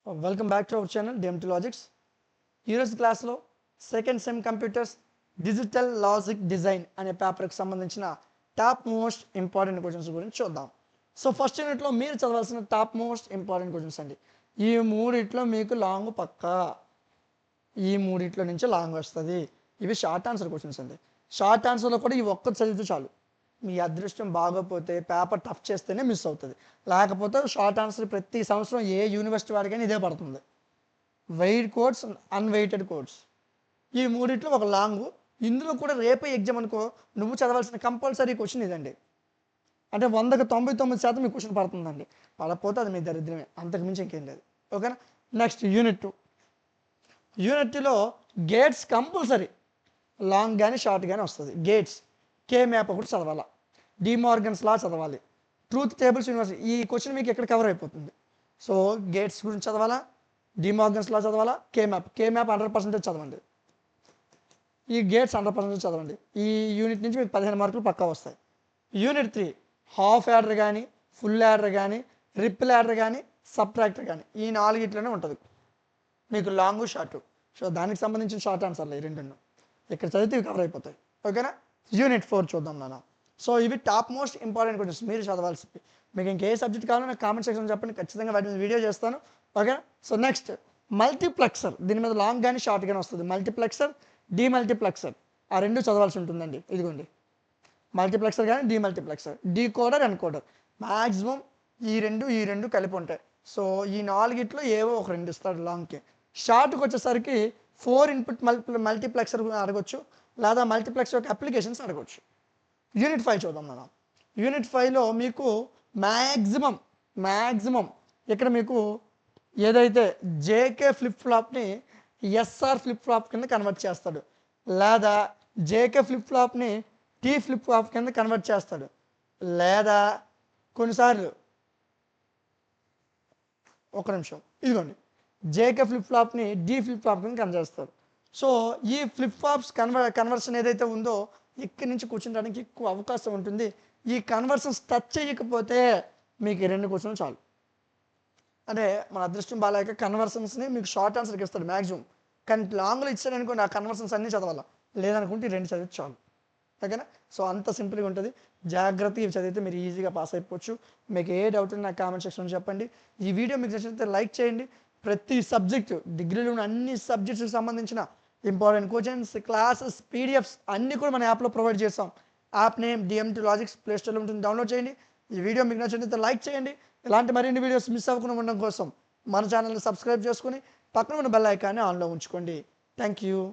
Welcome back to our channel DMT logics. ఈరోజు క్లాస్లో second sem computers digital logic design అనే పేపర్కి సంబంధించిన టాప్ మోస్ట్ ఇంపార్టెంట్ క్వశ్చన్స్ గురించి చూద్దాం. సో ఫస్ట్ యూనిట్లో మీరు చదవాల్సిన టాప్ మోస్ట్ ఇంపార్టెంట్ క్వశ్చన్స్ అండి. ఈ మూడిట్లో మీకు లాంగ్ పక్కా, ఈ మూడిట్లో నుంచి లాంగ్ వస్తుంది. ఇవి షార్ట్ ఆన్సర్ క్వశ్చన్స్ అండి. షార్ట్ ఆన్సర్లో కూడా ఈ ఒక్కటి చదివితే చాలు. మీ అదృష్టం బాగోపోతే పేపర్ టఫ్ చేస్తేనే మిస్ అవుతుంది, లేకపోతే షార్ట్ ఆన్సర్ ప్రతి సంవత్సరం ఏ యూనివర్సిటీ వాడికైనా ఇదే పడుతుంది. వెయిట్ కోడ్స్, అన్వెయిటెడ్ కోడ్స్, ఈ మూడిట్లో ఒక లాంగ్. ఇందులో కూడా రేపే ఎగ్జామ్ అనుకో, నువ్వు చదవాల్సిన కంపల్సరీ క్వశ్చన్ ఇదండి. అంటే 100కి 99% మీ క్వశ్చన్ పడుతుందండి. పడకపోతే అది మీ దరిద్రమే, అంతకు మించి ఇంకేం లేదు. ఓకేనా. Next unit 2. యూనిట్ 2లో గేట్స్ కంపల్సరీ లాంగ్ కానీ షార్ట్ కానీ వస్తుంది. గేట్స్, కే మ్యాప్ ఒకటి చదవాలా, డిమార్గన్స్ లా చదవాలి, ట్రూత్ టేబుల్స్ యూనివర్సిటీ. ఈ క్వశ్చన్ మీకు ఎక్కడ కవర్ అయిపోతుంది. సో గేట్స్ గురించి చదవాలా, డిమార్గన్స్ లా చదవాలా, కే మ్యాప్ 100% చదవండి. ఈ గేట్స్ 100% చదవండి. ఈ యూనిట్ నుంచి మీకు 15 మార్కులు పక్కా వస్తాయి. యూనిట్ 3 హాఫ్ యాడర్ కానీ, ఫుల్ యాడర్ కానీ, రిపిల్ యాడర్ కానీ, సబ్ట్రాక్టర్ కానీ, ఈ 4 ఉంటుంది మీకు లాంగ్ షార్ట్. సో దానికి సంబంధించిన షార్ట్ ఆన్సర్లు ఈ రెండు ఇక్కడ చదివితే ఇవి కవర్ అయిపోతాయి. ఓకేనా. యూనిట్ 4 చూద్దాం నాన్న. సో ఇవి టాప్ మోస్ట్ ఇంపార్టెంట్ క్వశ్చన్స్ మీరు చదవాల్సింది. మీకు ఇంకే సబ్జెక్ట్ కావాలో నాకు కామెంట్ సెక్షన్ చెప్పండి, ఖచ్చితంగా వాటి మీద వీడియో చేస్తాను. ఓకేనా. సో నెక్స్ట్ మల్టీప్లెక్సర్, దీని మీద లాంగ్ కానీ షార్ట్ కానీ వస్తుంది. మల్టీప్లెక్సర్, డీమల్టీప్లెక్సర్, ఆ రెండు చదవాల్సి ఉంటుందండి. ఇదిగోండి మల్టీప్లెక్సర్ కానీ డీమల్టీప్లెక్సర్, డీకోడర్, ఎన్కోడర్. మ్యాక్సిమం ఈ రెండు కలిపి ఉంటాయి. సో ఈ 4 ఏవో ఒక 2 ఇస్తాడు లాంగ్కి. షార్ట్కి వచ్చేసరికి 4 ఇన్పుట్ మల్టీప్లెక్సర్ అడగొచ్చు, లేదా మల్టీప్లెక్స్ యొక్క అప్లికేషన్స్ అడగవచ్చు. యూనిట్ 5 చూద్దాం మనం. యూనిట్ 5లో మీకు మ్యాక్సిమం ఇక్కడ మీకు ఏదైతే జేకే ఫ్లిప్ ఫ్లాప్ని ఎస్ఆర్ ఫ్లిప్ ఫ్లాప్ కింద కన్వర్ట్ చేస్తాడు, లేదా జేకే ఫ్లిప్ ఫ్లాప్ని టీ ఫ్లిప్ ఫ్లాప్ కింద కన్వర్ట్ చేస్తాడు, లేదా కొన్నిసార్లు ఒక నిమిషం ఇదిగోండి జేకే ఫ్లిప్ ఫ్లాప్ని డి ఫ్లిప్ ఫ్లాప్ కింద కన్వర్ట్ చేస్తారు. సో ఈ ఫ్లిప్ ఫ్లాప్స్ కన్వర్షన్ ఏదైతే ఉందో ఇక్కడి నుంచి కూర్చుంటానికి ఎక్కువ అవకాశం ఉంటుంది. ఈ కన్వర్షన్స్ టచ్ చేయకపోతే మీకు 2 క్వశ్చన్లు చాలు. అంటే మన అదృష్టం బాగాలేక కన్వర్షన్స్ని మీకు షార్ట్ ఆన్సర్కి ఇస్తాడు మ్యాక్సిమం, కానీ లాంగ్లో ఇచ్చాడు అనుకోండి ఆ కన్వర్షన్స్ అన్నీ చదవాలా, లేదనుకుంటే 2 చదివితే చాలు. ఓకేనా. సో అంత సింపుల్గా ఉంటుంది. జాగ్రత్తగా ఇవి చదివితే మీరు ఈజీగా పాస్ అయిపోవచ్చు. మీకు ఏ డౌట్ ఉన్నా నాకు కామెంట్ సెక్షన్లో చెప్పండి. ఈ వీడియో మీకు నచ్చితే లైక్ చేయండి. ప్రతి సబ్జెక్టు, డిగ్రీలో ఉన్న అన్ని సబ్జెక్ట్స్కి సంబంధించిన ఇంపార్టెంట్ క్వశ్చన్స్, క్లాసెస్, పీడిఎఫ్స్ అన్నీ కూడా మన యాప్లో ప్రొవైడ్ చేస్తాం. App name DMT logics, play స్టోర్లో ఉంటుంది, డౌన్లోడ్ చేయండి. ఈ వీడియో మీకు నచ్చితే లైక్ చేయండి. ఇలాంటి మరిన్ని వీడియోస్ మిస్ అవ్వకుండా ఉండడం కోసం మన ఛానల్ని సబ్స్క్రైబ్ చేసుకొని పక్కన ఉన్న బెల్ ఐకాన్ని ఆన్లో ఉంచుకోండి. Thank you.